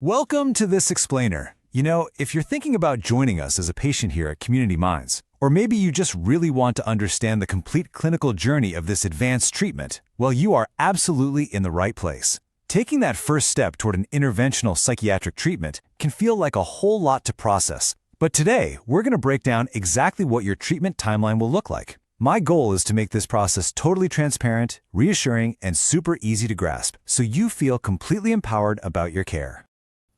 Welcome to this explainer. If you're thinking about joining us as a patient here at Community Minds, or maybe you just really want to understand the complete clinical journey of this advanced treatment, well, you are absolutely in the right place. Taking that first step toward an interventional psychiatric treatment can feel like a whole lot to process. But today, we're going to break down exactly what your treatment timeline will look like. My goal is to make this process totally transparent, reassuring, and super easy to grasp, so you feel completely empowered about your care.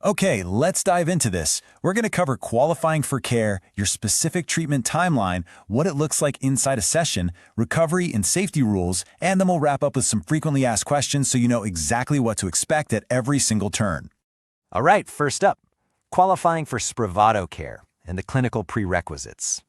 Okay, let's dive into this. We're going to cover qualifying for care, your specific treatment timeline, what it looks like inside a session, recovery and safety rules, and then we'll wrap up with some frequently asked questions so you know exactly what to expect at every single turn. All right, first up, qualifying for Spravato care and the clinical prerequisites.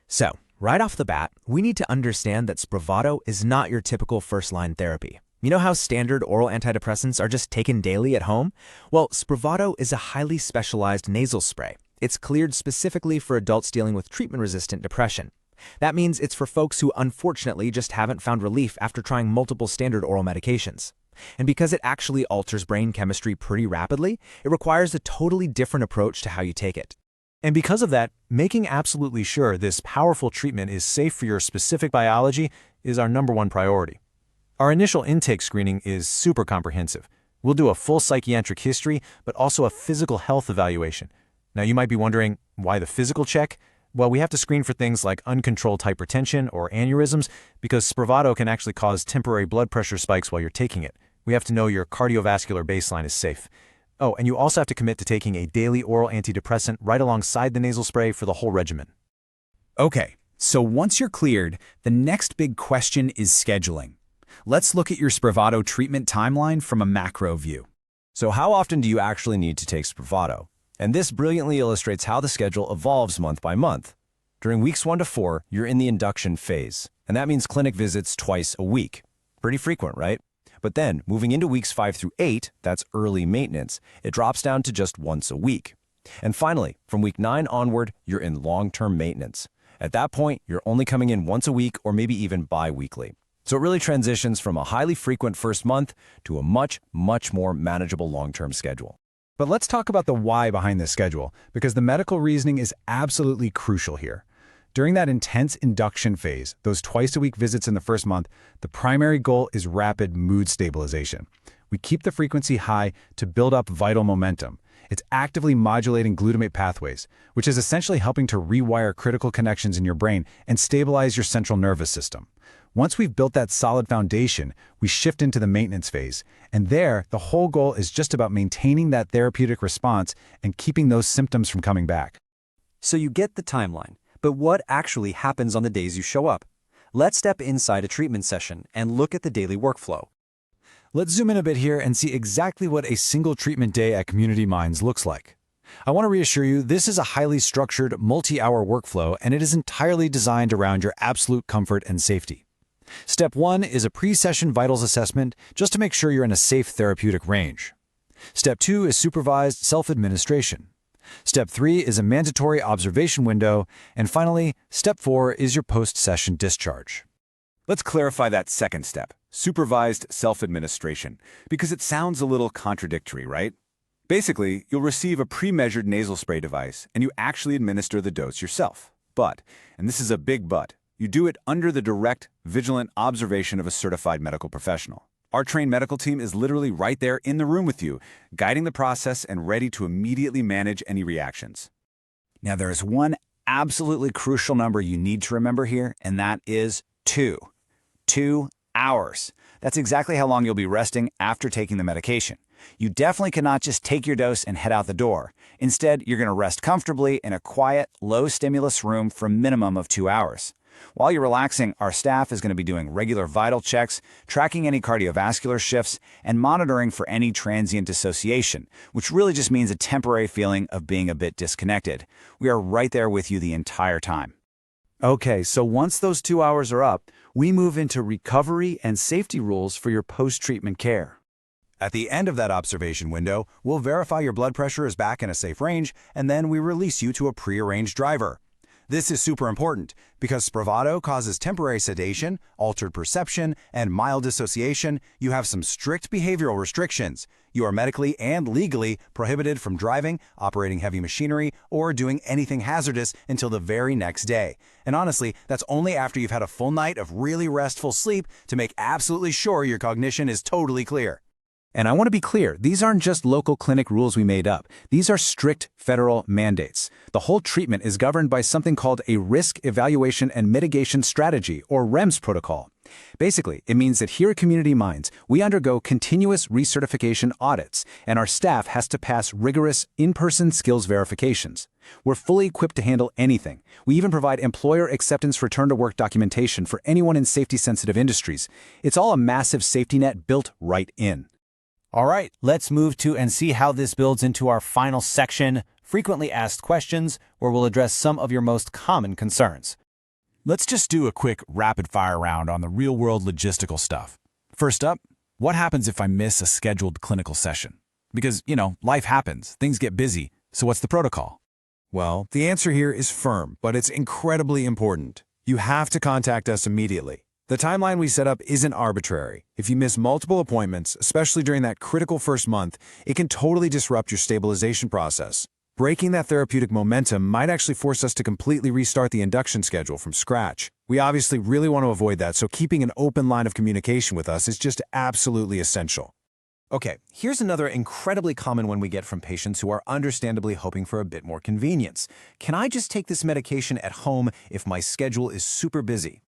So, right off the bat, we need to understand that Spravato is not your typical first-line therapy. You know how standard oral antidepressants are just taken daily at home? Well, Spravato is a highly specialized nasal spray. It's cleared specifically for adults dealing with treatment-resistant depression. That means it's for folks who unfortunately just haven't found relief after trying multiple standard oral medications. And because it actually alters brain chemistry pretty rapidly, it requires a totally different approach to how you take it. And because of that, making absolutely sure this powerful treatment is safe for your specific biology is our #1 priority. Our initial intake screening is super comprehensive. We'll do a full psychiatric history, but also a physical health evaluation. Now, you might be wondering, why the physical check? Well, we have to screen for things like uncontrolled hypertension or aneurysms because Spravato can actually cause temporary blood pressure spikes while you're taking it. We have to know your cardiovascular baseline is safe. Oh, and you also have to commit to taking a daily oral antidepressant right alongside the nasal spray for the whole regimen. Okay, so once you're cleared, the next big question is scheduling. Let's look at your Spravato treatment timeline from a macro view. So how often do you actually need to take Spravato? And this brilliantly illustrates how the schedule evolves month by month. During weeks 1 to 4, you're in the induction phase, and that means clinic visits twice a week. Pretty frequent, right? But then, moving into weeks 5 through 8, that's early maintenance, it drops down to just once a week. And finally, from week 9 onward, you're in long-term maintenance. At that point, you're only coming in once a week or maybe even bi-weekly. So it really transitions from a highly frequent first month to a much more manageable long-term schedule. But let's talk about the why behind this schedule, because the medical reasoning is absolutely crucial here. During that intense induction phase, those twice-a-week visits in the first month, the primary goal is rapid mood stabilization. We keep the frequency high to build up vital momentum. It's actively modulating glutamate pathways, which is essentially helping to rewire critical connections in your brain and stabilize your central nervous system. Once we've built that solid foundation, we shift into the maintenance phase. And there, the whole goal is just about maintaining that therapeutic response and keeping those symptoms from coming back. So you get the timeline, but what actually happens on the days you show up? Let's step inside a treatment session and look at the daily workflow. Let's zoom in a bit here and see exactly what a single treatment day at Community Minds looks like. I want to reassure you, this is a highly structured, multi-hour workflow, and it is entirely designed around your absolute comfort and safety. Step 1 is a pre-session vitals assessment just to make sure you're in a safe therapeutic range. Step 2 is supervised self-administration. Step 3 is a mandatory observation window. And finally, Step 4 is your post-session discharge. Let's clarify that second step, supervised self-administration, because it sounds a little contradictory, right? Basically, you'll receive a pre-measured nasal spray device and you actually administer the dose yourself. But, and this is a big but, you do it under the direct, vigilant observation of a certified medical professional. Our trained medical team is literally right there in the room with you, guiding the process and ready to immediately manage any reactions. Now there is one absolutely crucial number you need to remember here, and that is 2. 2 hours. That's exactly how long you'll be resting after taking the medication. You definitely cannot just take your dose and head out the door. Instead, you're going to rest comfortably in a quiet, low-stimulus room for a minimum of 2 hours. While you're relaxing, our staff is going to be doing regular vital checks, tracking any cardiovascular shifts, and monitoring for any transient dissociation, which really just means a temporary feeling of being a bit disconnected. We are right there with you the entire time. Okay, so once those 2 hours are up, we move into recovery and safety rules for your post-treatment care. At the end of that observation window, we'll verify your blood pressure is back in a safe range, and then we release you to a prearranged driver. This is super important because Spravato causes temporary sedation, altered perception, and mild dissociation. You have some strict behavioral restrictions. You are medically and legally prohibited from driving, operating heavy machinery, or doing anything hazardous until the very next day. And honestly, that's only after you've had a full night of really restful sleep to make absolutely sure your cognition is totally clear. And I want to be clear, these aren't just local clinic rules we made up. These are strict federal mandates. The whole treatment is governed by something called a Risk Evaluation and Mitigation Strategy, or REMS protocol. Basically, it means that here at Community Minds, we undergo continuous recertification audits, and our staff has to pass rigorous in-person skills verifications. We're fully equipped to handle anything. We even provide employer acceptance return-to-work documentation for anyone in safety-sensitive industries. It's all a massive safety net built right in. All right, let's move to and see how this builds into our final section, frequently asked questions, where we'll address some of your most common concerns. Let's just do a quick rapid-fire round on the real-world logistical stuff. First up, what happens if I miss a scheduled clinical session? Because, life happens, things get busy, so what's the protocol? Well, the answer here is firm, but it's incredibly important. You have to contact us immediately. The timeline we set up isn't arbitrary. If you miss multiple appointments, especially during that critical first month, it can totally disrupt your stabilization process. Breaking that therapeutic momentum might actually force us to completely restart the induction schedule from scratch. We obviously really want to avoid that, so keeping an open line of communication with us is just absolutely essential. Okay, here's another incredibly common one we get from patients who are understandably hoping for a bit more convenience. Can I just take this medication at home if my schedule is super busy?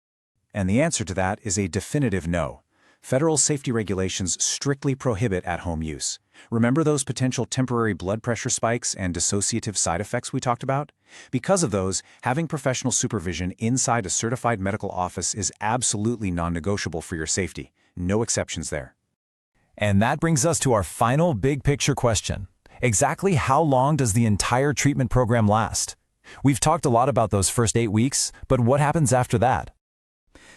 And the answer to that is a definitive no. Federal safety regulations strictly prohibit at-home use. Remember those potential temporary blood pressure spikes and dissociative side effects we talked about? Because of those, having professional supervision inside a certified medical office is absolutely non-negotiable for your safety. No exceptions there. And that brings us to our final big picture question. Exactly how long does the entire treatment program last? We've talked a lot about those first 8 weeks, but what happens after that?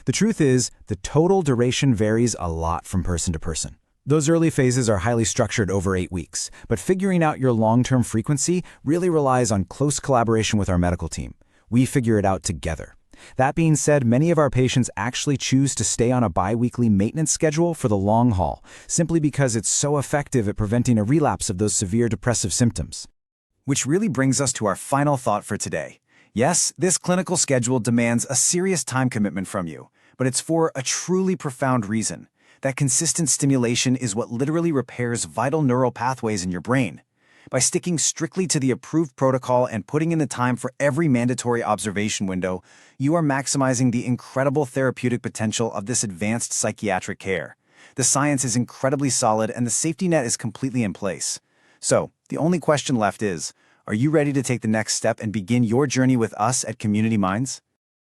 The truth is, the total duration varies a lot from person to person. Those early phases are highly structured over 8 weeks, but figuring out your long-term frequency really relies on close collaboration with our medical team. We figure it out together. That being said, many of our patients actually choose to stay on a bi-weekly maintenance schedule for the long haul, simply because it's so effective at preventing a relapse of those severe depressive symptoms. Which really brings us to our final thought for today. Yes, this clinical schedule demands a serious time commitment from you, but it's for a truly profound reason. That consistent stimulation is what literally repairs vital neural pathways in your brain. By sticking strictly to the approved protocol and putting in the time for every mandatory observation window, you are maximizing the incredible therapeutic potential of this advanced psychiatric care. The science is incredibly solid and the safety net is completely in place. So, the only question left is, are you ready to take the next step and begin your journey with us at Community Minds?